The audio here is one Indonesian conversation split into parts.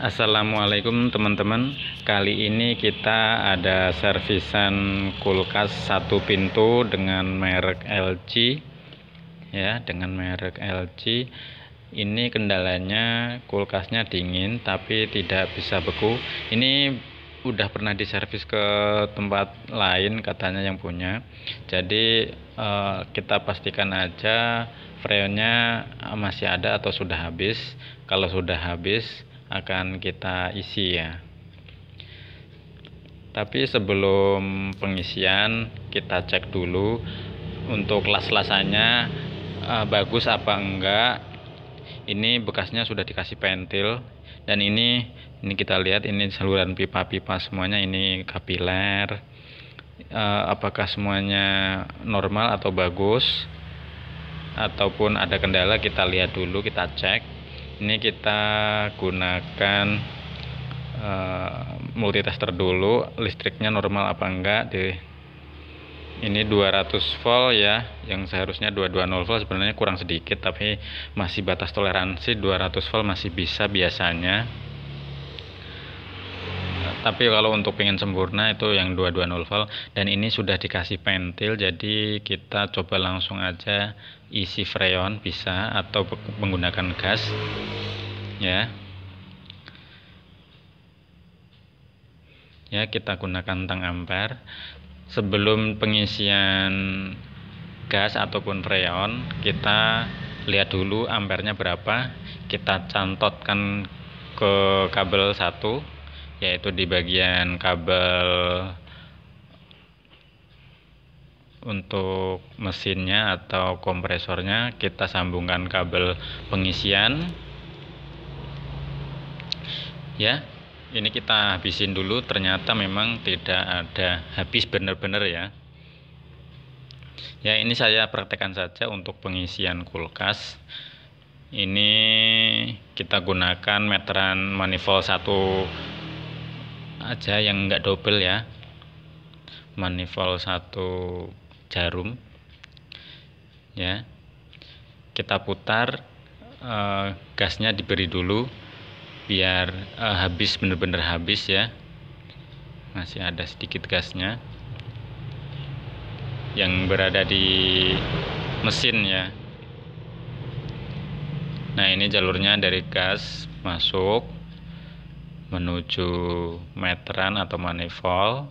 Assalamualaikum teman-teman. Kali ini kita ada servisan kulkas satu pintu dengan merek LG ya, dengan merek LG. Ini kendalanya kulkasnya dingin tapi tidak bisa beku. Ini udah pernah diservis ke tempat lain katanya yang punya. Jadi kita pastikan aja freonnya masih ada atau sudah habis. Kalau sudah habis akan kita isi ya. Tapi sebelum pengisian kita cek dulu untuk las-lasannya bagus apa enggak. Ini bekasnya sudah dikasih pentil dan ini kita lihat ini saluran pipa-pipa semuanya ini kapiler. Apakah semuanya normal atau bagus ataupun ada kendala, kita lihat dulu, kita cek. Ini kita gunakan multitester dulu, listriknya normal apa enggak. Ini 200 volt ya, yang seharusnya 220 volt, sebenarnya kurang sedikit tapi masih batas toleransi. 200 volt masih bisa biasanya, tapi kalau untuk pengen sempurna itu yang 220 volt. Dan ini sudah dikasih pentil, jadi kita coba langsung aja isi freon, bisa atau menggunakan gas ya. Kita gunakan tang ampere. Sebelum pengisian gas ataupun freon, kita lihat dulu ampernya berapa. Kita cantotkan ke kabel 1, yaitu di bagian kabel untuk mesinnya atau kompresornya. Kita sambungkan kabel pengisian ya. Ini kita habisin dulu, ternyata memang tidak ada habis benar-benar ya. Ini saya praktekkan saja untuk pengisian kulkas. Ini kita gunakan meteran manifold 1 aja yang enggak double ya, manifold 1 jarum ya. Kita putar, gasnya diberi dulu biar habis, bener-bener habis ya. Masih ada sedikit gasnya yang berada di mesin ya. Nah, ini jalurnya dari gas masuk menuju meteran atau manifold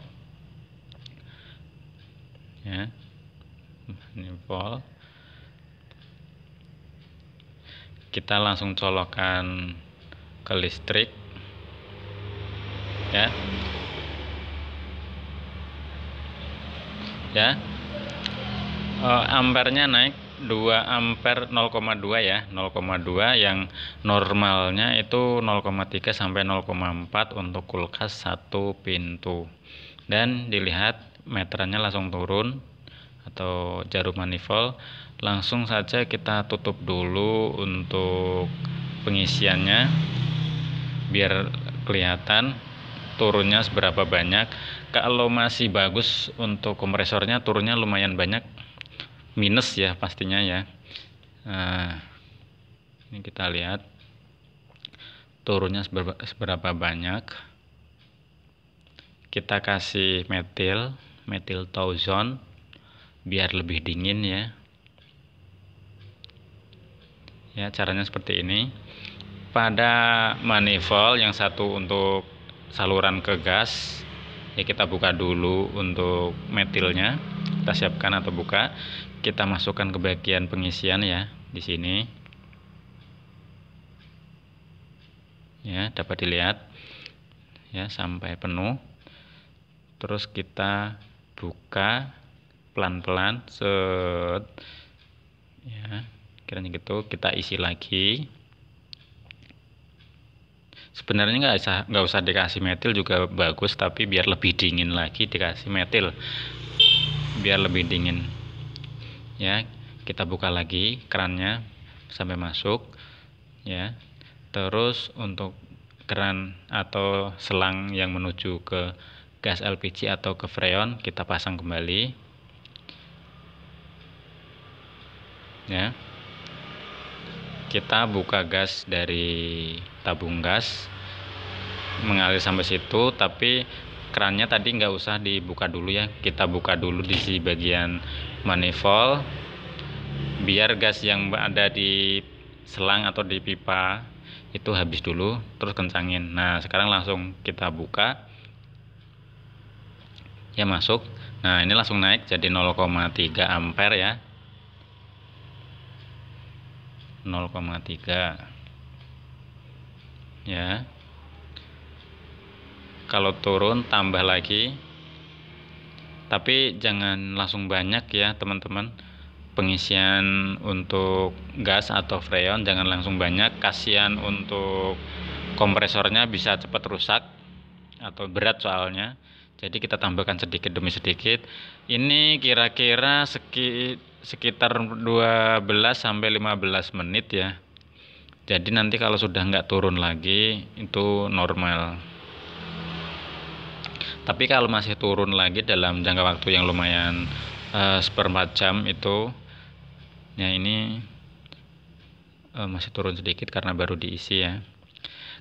ya, manifold. Kita langsung colokkan ke listrik ya. Ampernya naik 2 ampere 0,2 ya, 0,2, yang normalnya itu 0,3 sampai 0,4 untuk kulkas satu pintu. Dan dilihat meterannya langsung turun atau jarum manifold. Langsung saja kita tutup dulu untuk pengisiannya biar kelihatan turunnya seberapa banyak. Kalau masih bagus untuk kompresornya, turunnya lumayan banyak, minus ya pastinya ya. Ini kita lihat turunnya seberapa banyak. Kita kasih metil tauson biar lebih dingin ya. Caranya seperti ini. Pada manifold yang satu untuk saluran ke gas ya, kita buka dulu untuk metilnya, kita siapkan atau buka. Kita masukkan ke bagian pengisian ya, di sini ya, dapat dilihat ya sampai penuh. Terus kita buka pelan-pelan set ya, kiranya gitu. Kita isi lagi. Sebenarnya nggak usah dikasih metil juga bagus, tapi biar lebih dingin lagi dikasih metil biar lebih dingin ya. Kita buka lagi kerannya sampai masuk ya. Terus untuk keran atau selang yang menuju ke gas LPG atau ke freon kita pasang kembali ya. Kita buka gas dari tabung gas mengalir sampai situ, tapi kerannya tadi nggak usah dibuka dulu ya, kita buka dulu di bagian manifold biar gas yang ada di selang atau di pipa itu habis dulu, terus kencangin. Nah sekarang langsung kita buka ya, masuk. Nah ini langsung naik jadi 0,3 ampere ya, 0,3 ya. Kalau turun tambah lagi, tapi jangan langsung banyak ya teman-teman. Pengisian untuk gas atau freon jangan langsung banyak, kasihan untuk kompresornya bisa cepat rusak atau berat soalnya. Jadi kita tambahkan sedikit demi sedikit. Ini kira-kira sekitar 12 sampai 15 menit ya. Jadi nanti kalau sudah nggak turun lagi itu normal. Tapi kalau masih turun lagi dalam jangka waktu yang lumayan seperempat jam itu ya, ini masih turun sedikit karena baru diisi ya.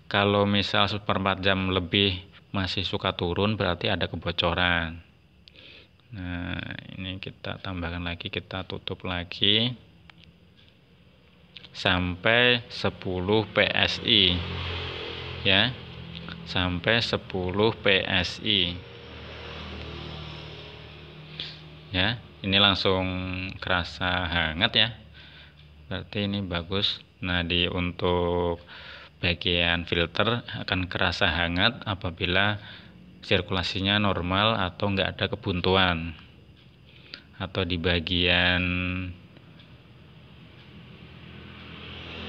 Kalau misal seperempat jam lebih masih suka turun, berarti ada kebocoran. Nah ini kita tambahkan lagi, kita tutup lagi sampai 10 PSI ya, sampai 10 PSI ya. Ini langsung kerasa hangat ya, berarti ini bagus. Nah untuk bagian filter akan kerasa hangat apabila sirkulasinya normal atau nggak ada kebuntuan, atau di bagian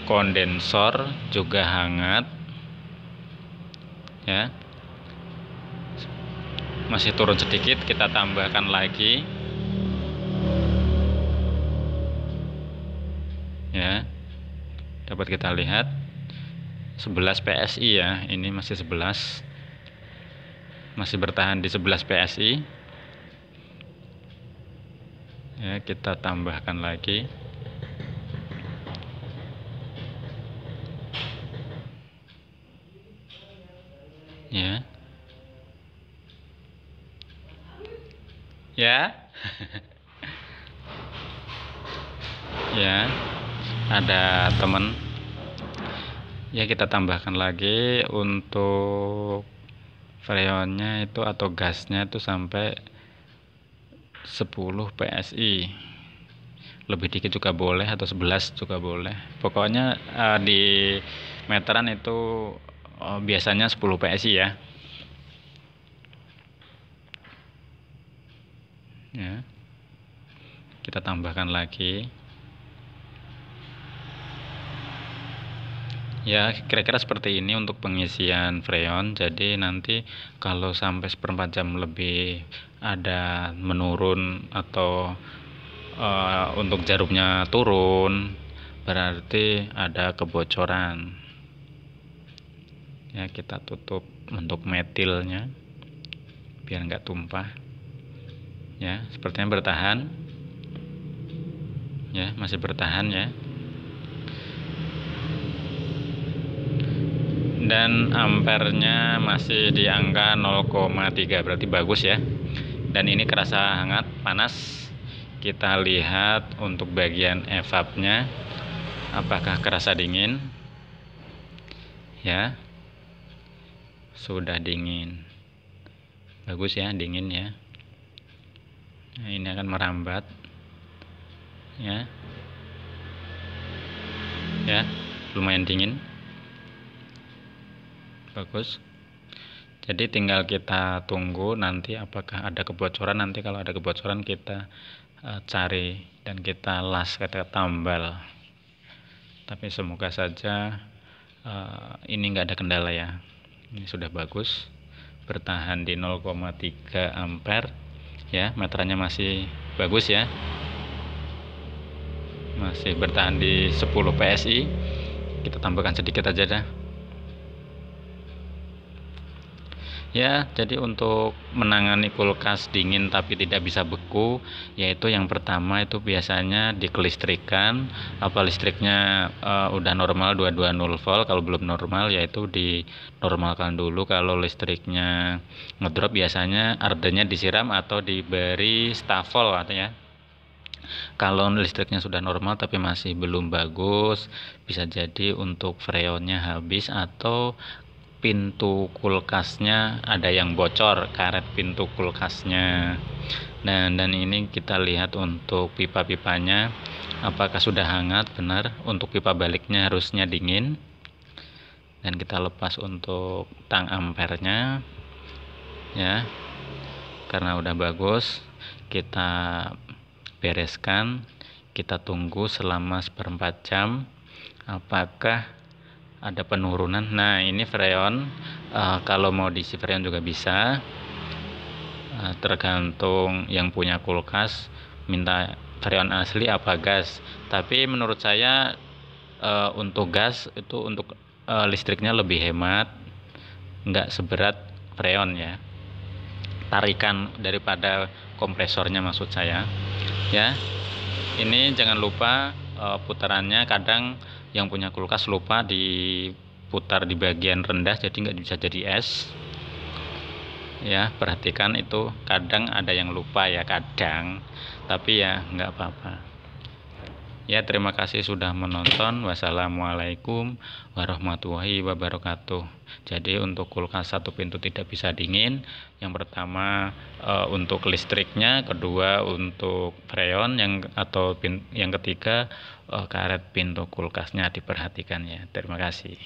kondensor juga hangat ya. Masih turun sedikit, kita tambahkan lagi ya. Dapat kita lihat 11 PSI ya, ini masih 11, masih bertahan di 11 PSI ya. Kita tambahkan lagi ya ya. Ya ada teman ya, kita tambahkan lagi untuk freonnya itu atau gasnya itu sampai 10 PSI, lebih dikit juga boleh atau 11 juga boleh, pokoknya di meteran itu biasanya 10 PSI ya. Ya kita tambahkan lagi ya, kira-kira seperti ini untuk pengisian freon. Jadi nanti kalau sampai seperempat jam lebih ada menurun atau untuk jarumnya turun, berarti ada kebocoran ya. Kita tutup untuk metilnya biar nggak tumpah ya. Sepertinya bertahan ya, masih bertahan ya. Dan ampernya masih di angka 0,3, berarti bagus ya. Dan ini kerasa hangat, panas. Kita lihat untuk bagian evapnya apakah kerasa dingin ya. Sudah dingin, bagus ya, dingin ya. Nah, ini akan merambat ya ya, lumayan dingin, bagus. Jadi tinggal kita tunggu nanti apakah ada kebocoran. Nanti kalau ada kebocoran kita cari dan kita las, kita tambal. Tapi semoga saja ini nggak ada kendala ya. Ini sudah bagus, bertahan di 0,3 ampere ya. Meterannya masih bagus ya, masih bertahan di 10 PSI. Kita tambahkan sedikit aja dah Ya, jadi untuk menangani kulkas dingin tapi tidak bisa beku, yaitu yang pertama itu biasanya dikelistrikan, apa listriknya udah normal 220 volt, kalau belum normal yaitu dinormalkan dulu. Kalau listriknya ngedrop biasanya ardennya disiram atau diberi stafol katanya. Kalau listriknya sudah normal tapi masih belum bagus, bisa jadi untuk freonnya habis atau pintu kulkasnya ada yang bocor, karet pintu kulkasnya. Dan ini kita lihat untuk pipa-pipanya apakah sudah hangat. Benar, untuk pipa baliknya harusnya dingin. Dan kita lepas untuk tang ampernya ya, karena udah bagus. Kita bereskan, kita tunggu selama 1/4 jam apakah ada penurunan. Nah, ini freon, kalau mau diisi freon juga bisa, tergantung yang punya kulkas minta freon asli apa gas. Tapi menurut saya untuk gas itu untuk listriknya lebih hemat, nggak seberat freon ya, tarikan daripada kompresornya maksud saya ya. Ini jangan lupa putarannya, kadang yang punya kulkas lupa diputar di bagian rendah jadi nggak bisa jadi es ya. Perhatikan itu, kadang ada yang lupa ya, kadang, tapi ya nggak apa-apa ya. Terima kasih sudah menonton. Wassalamualaikum warahmatullahi wabarakatuh. Jadi untuk kulkas satu pintu tidak bisa dingin, yang pertama untuk listriknya, kedua untuk freon, yang ketiga karet pintu kulkasnya diperhatikan ya. Terima kasih.